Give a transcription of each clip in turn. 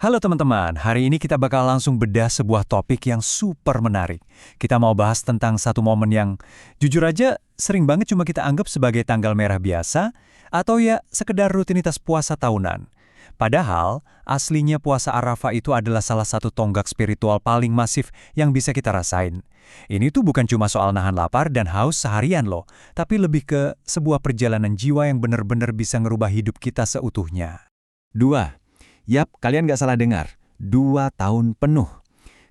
Halo teman-teman, hari ini kita bakal langsung bedah sebuah topik yang super menarik. Kita mau bahas tentang satu momen yang jujur aja sering banget cuma kita anggap sebagai tanggal merah biasa atau ya sekedar rutinitas puasa tahunan. Padahal, aslinya puasa Arafah itu adalah salah satu tonggak spiritual paling masif yang bisa kita rasain. Ini tuh bukan cuma soal nahan lapar dan haus seharian loh, tapi lebih ke sebuah perjalanan jiwa yang benar-benar bisa ngerubah hidup kita seutuhnya. 2. Yap, kalian nggak salah dengar. 2 tahun penuh.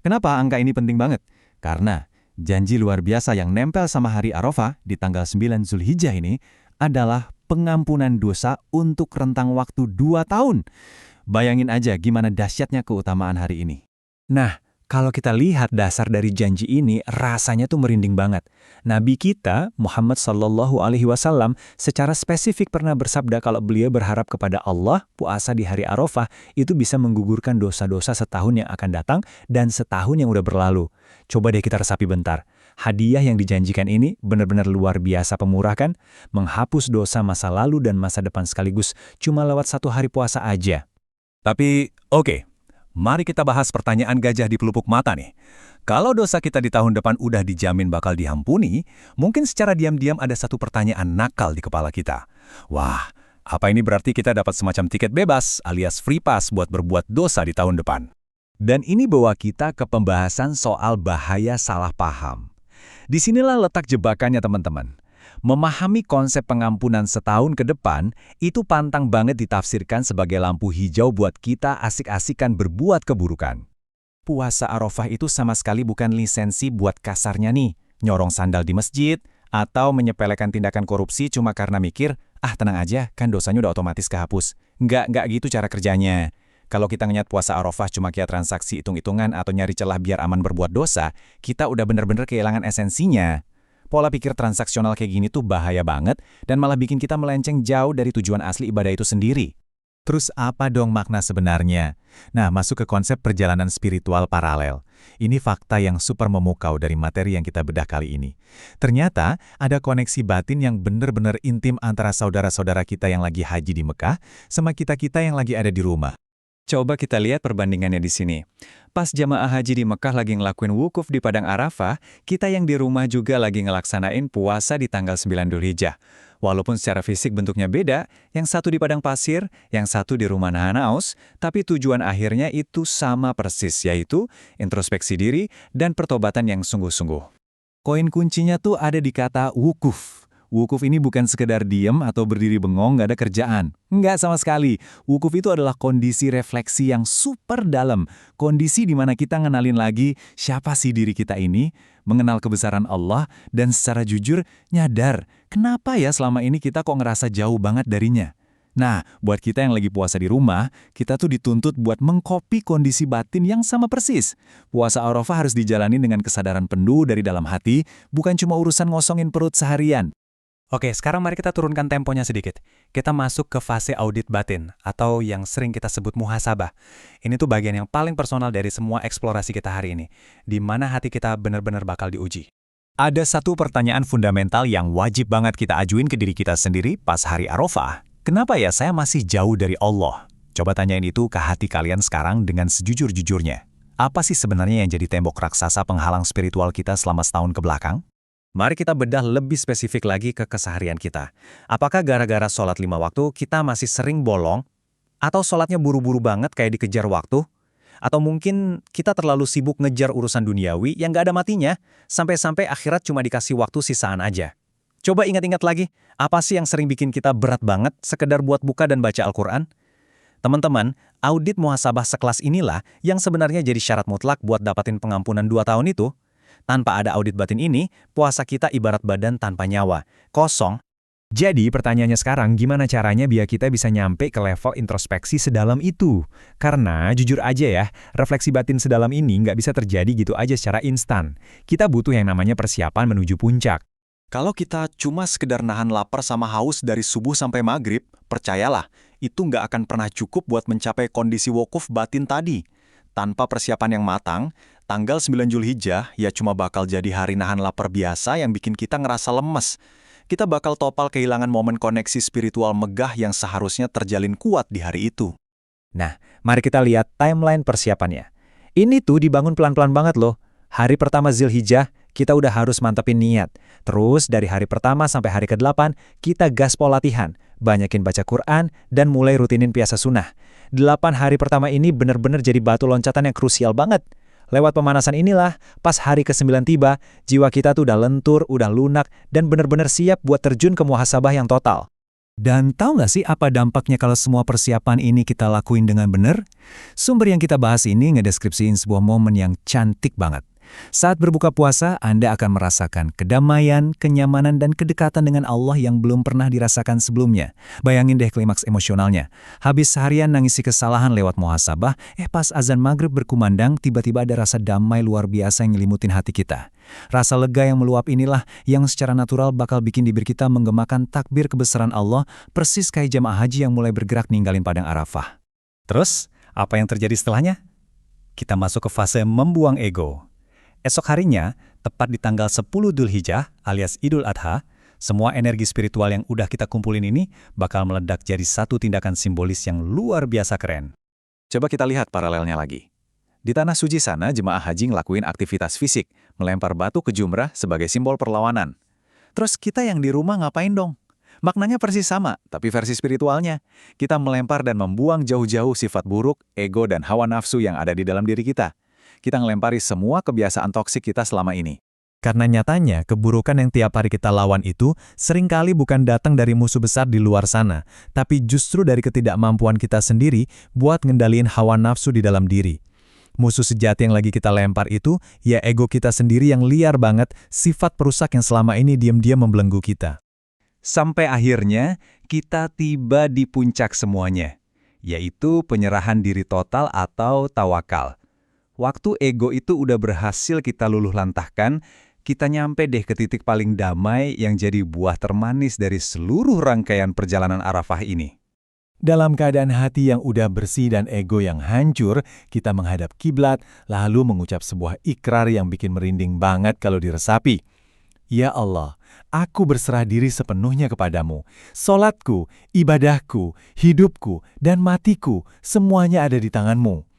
Kenapa angka ini penting banget? Karena janji luar biasa yang nempel sama hari Arafah di tanggal 9 Zulhijjah ini adalah pengampunan dosa untuk rentang waktu 2 tahun. Bayangin aja gimana dahsyatnya keutamaan hari ini. Nah, kalau kita lihat dasar dari janji ini, rasanya tuh merinding banget. Nabi kita, Muhammad Sallallahu Alaihi Wasallam, secara spesifik pernah bersabda kalau beliau berharap kepada Allah, puasa di hari Arafah itu bisa menggugurkan dosa-dosa setahun yang akan datang dan setahun yang udah berlalu. Coba deh kita resapi bentar. Hadiah yang dijanjikan ini benar-benar luar biasa pemurah kan? Menghapus dosa masa lalu dan masa depan sekaligus cuma lewat 1 hari puasa aja. Tapi, oke. Mari kita bahas pertanyaan gajah di pelupuk mata nih. Kalau dosa kita di tahun depan udah dijamin bakal diampuni, mungkin secara diam-diam ada satu pertanyaan nakal di kepala kita. Wah, apa ini berarti kita dapat semacam tiket bebas alias free pass buat berbuat dosa di tahun depan? Dan ini bawa kita ke pembahasan soal bahaya salah paham. Disinilah letak jebakannya teman-teman. Memahami konsep pengampunan setahun ke depan, itu pantang banget ditafsirkan sebagai lampu hijau buat kita asik-asikan berbuat keburukan. Puasa Arafah itu sama sekali bukan lisensi buat kasarnya nih, nyorong sandal di masjid, atau menyepelekan tindakan korupsi cuma karena mikir, tenang aja, kan dosanya udah otomatis kehapus. Nggak gitu cara kerjanya. Kalau kita ngeliat puasa Arafah cuma kayak transaksi hitung-hitungan atau nyari celah biar aman berbuat dosa, kita udah bener-bener kehilangan esensinya. Pola pikir transaksional kayak gini tuh bahaya banget dan malah bikin kita melenceng jauh dari tujuan asli ibadah itu sendiri. Terus apa dong makna sebenarnya? Nah, masuk ke konsep perjalanan spiritual paralel. Ini fakta yang super memukau dari materi yang kita bedah kali ini. Ternyata ada koneksi batin yang benar-benar intim antara saudara-saudara kita yang lagi haji di Mekah sama kita-kita yang lagi ada di rumah. Coba kita lihat perbandingannya di sini. Pas jamaah haji di Mekah lagi ngelakuin wukuf di Padang Arafah, kita yang di rumah juga lagi ngelaksanain puasa di tanggal 9 Dzulhijjah. Walaupun secara fisik bentuknya beda, yang satu di padang pasir, yang satu di rumah nahan haus, tapi tujuan akhirnya itu sama persis, yaitu introspeksi diri dan pertobatan yang sungguh-sungguh. Koin kuncinya tuh ada di kata wukuf. Wukuf ini bukan sekedar diem atau berdiri bengong gak ada kerjaan. Nggak sama sekali. Wukuf itu adalah kondisi refleksi yang super dalam. Kondisi di mana kita ngenalin lagi siapa sih diri kita ini, mengenal kebesaran Allah, dan secara jujur nyadar kenapa ya selama ini kita kok ngerasa jauh banget darinya. Nah, buat kita yang lagi puasa di rumah, kita tuh dituntut buat mengkopi kondisi batin yang sama persis. Puasa Arafah harus dijalani dengan kesadaran penuh dari dalam hati, bukan cuma urusan ngosongin perut seharian. Oke, sekarang mari kita turunkan temponya sedikit. Kita masuk ke fase audit batin, atau yang sering kita sebut muhasabah. Ini tuh bagian yang paling personal dari semua eksplorasi kita hari ini, di mana hati kita benar-benar bakal diuji. Ada satu pertanyaan fundamental yang wajib banget kita ajuin ke diri kita sendiri pas hari Arafah. Kenapa ya saya masih jauh dari Allah? Coba tanyain itu ke hati kalian sekarang dengan sejujur-jujurnya. Apa sih sebenarnya yang jadi tembok raksasa penghalang spiritual kita selama setahun ke belakang? Mari kita bedah lebih spesifik lagi ke keseharian kita. Apakah gara-gara sholat 5 waktu kita masih sering bolong? Atau sholatnya buru-buru banget kayak dikejar waktu? Atau mungkin kita terlalu sibuk ngejar urusan duniawi yang gak ada matinya, sampai-sampai akhirat cuma dikasih waktu sisaan aja? Coba ingat-ingat lagi, apa sih yang sering bikin kita berat banget sekedar buat buka dan baca Al-Quran? Teman-teman, audit muhasabah sekelas inilah yang sebenarnya jadi syarat mutlak buat dapatin pengampunan 2 tahun itu. Tanpa ada audit batin ini, puasa kita ibarat badan tanpa nyawa, kosong. Jadi pertanyaannya sekarang, gimana caranya biar kita bisa nyampe ke level introspeksi sedalam itu? Karena jujur aja ya, refleksi batin sedalam ini nggak bisa terjadi gitu aja secara instan. Kita butuh yang namanya persiapan menuju puncak. Kalau kita cuma sekedar nahan lapar sama haus dari subuh sampai maghrib, percayalah, itu nggak akan pernah cukup buat mencapai kondisi wukuf batin tadi. Tanpa persiapan yang matang, tanggal 9 Zulhijjah ya cuma bakal jadi hari nahan lapar biasa yang bikin kita ngerasa lemes. Kita bakal topal kehilangan momen koneksi spiritual megah yang seharusnya terjalin kuat di hari itu. Nah, mari kita lihat timeline persiapannya. Ini tuh dibangun pelan-pelan banget loh. Hari pertama Zilhijjah, kita udah harus mantepin niat. Terus dari hari pertama sampai hari ke-8, kita gaspol latihan, banyakin baca Quran, dan mulai rutinin puasa sunnah. 8 hari pertama ini bener-bener jadi batu loncatan yang krusial banget. Lewat pemanasan inilah, pas hari ke-9 tiba, jiwa kita tuh udah lentur, udah lunak, dan bener-bener siap buat terjun ke muhasabah yang total. Dan tahu nggak sih apa dampaknya kalau semua persiapan ini kita lakuin dengan benar? Sumber yang kita bahas ini ngedeskripsiin sebuah momen yang cantik banget. Saat berbuka puasa, Anda akan merasakan kedamaian, kenyamanan, dan kedekatan dengan Allah yang belum pernah dirasakan sebelumnya. Bayangin deh klimaks emosionalnya. Habis seharian nangisi kesalahan lewat muhasabah, pas azan maghrib berkumandang, tiba-tiba ada rasa damai luar biasa yang nyelimutin hati kita. Rasa lega yang meluap inilah yang secara natural bakal bikin bibir kita menggemakan takbir kebesaran Allah, persis kayak jamaah haji yang mulai bergerak ninggalin padang Arafah. Terus, apa yang terjadi setelahnya? Kita masuk ke fase membuang ego. Esok harinya, tepat di tanggal 10 Dzulhijjah alias Idul Adha, semua energi spiritual yang udah kita kumpulin ini bakal meledak jadi satu tindakan simbolis yang luar biasa keren. Coba kita lihat paralelnya lagi. Di tanah suci sana, jemaah haji ngelakuin aktivitas fisik, melempar batu ke jumrah sebagai simbol perlawanan. Terus kita yang di rumah ngapain dong? Maknanya persis sama, tapi versi spiritualnya. Kita melempar dan membuang jauh-jauh sifat buruk, ego, dan hawa nafsu yang ada di dalam diri kita. Kita ngelempari semua kebiasaan toksik kita selama ini. Karena nyatanya, keburukan yang tiap hari kita lawan itu seringkali bukan datang dari musuh besar di luar sana, tapi justru dari ketidakmampuan kita sendiri buat ngendaliin hawa nafsu di dalam diri. Musuh sejati yang lagi kita lempar itu, ya ego kita sendiri yang liar banget, sifat perusak yang selama ini diam-diam membelenggu kita. Sampai akhirnya, kita tiba di puncak semuanya, yaitu penyerahan diri total atau tawakal. Waktu ego itu udah berhasil kita luluh lantahkan, kita nyampe deh ke titik paling damai yang jadi buah termanis dari seluruh rangkaian perjalanan Arafah ini. Dalam keadaan hati yang udah bersih dan ego yang hancur, kita menghadap kiblat, lalu mengucap sebuah ikrar yang bikin merinding banget kalau diresapi. Ya Allah, aku berserah diri sepenuhnya kepadamu. Solatku, ibadahku, hidupku, dan matiku, semuanya ada di tanganmu.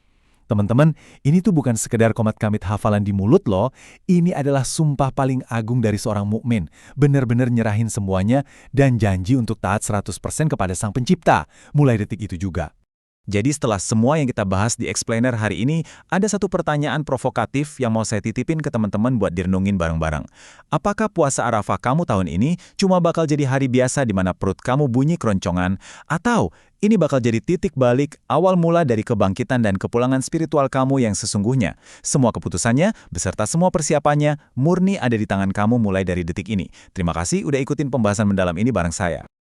Teman-teman, ini tuh bukan sekedar komat kamit hafalan di mulut loh. Ini adalah sumpah paling agung dari seorang mukmin. Benar-benar nyerahin semuanya dan janji untuk taat 100% kepada Sang Pencipta. Mulai detik itu juga. Jadi setelah semua yang kita bahas di Explainer hari ini, ada satu pertanyaan provokatif yang mau saya titipin ke teman-teman buat direnungin bareng-bareng. Apakah puasa Arafah kamu tahun ini cuma bakal jadi hari biasa di mana perut kamu bunyi keroncongan? Atau ini bakal jadi titik balik awal mula dari kebangkitan dan kepulangan spiritual kamu yang sesungguhnya? Semua keputusannya, beserta semua persiapannya, murni ada di tangan kamu mulai dari detik ini. Terima kasih udah ikutin pembahasan mendalam ini bareng saya.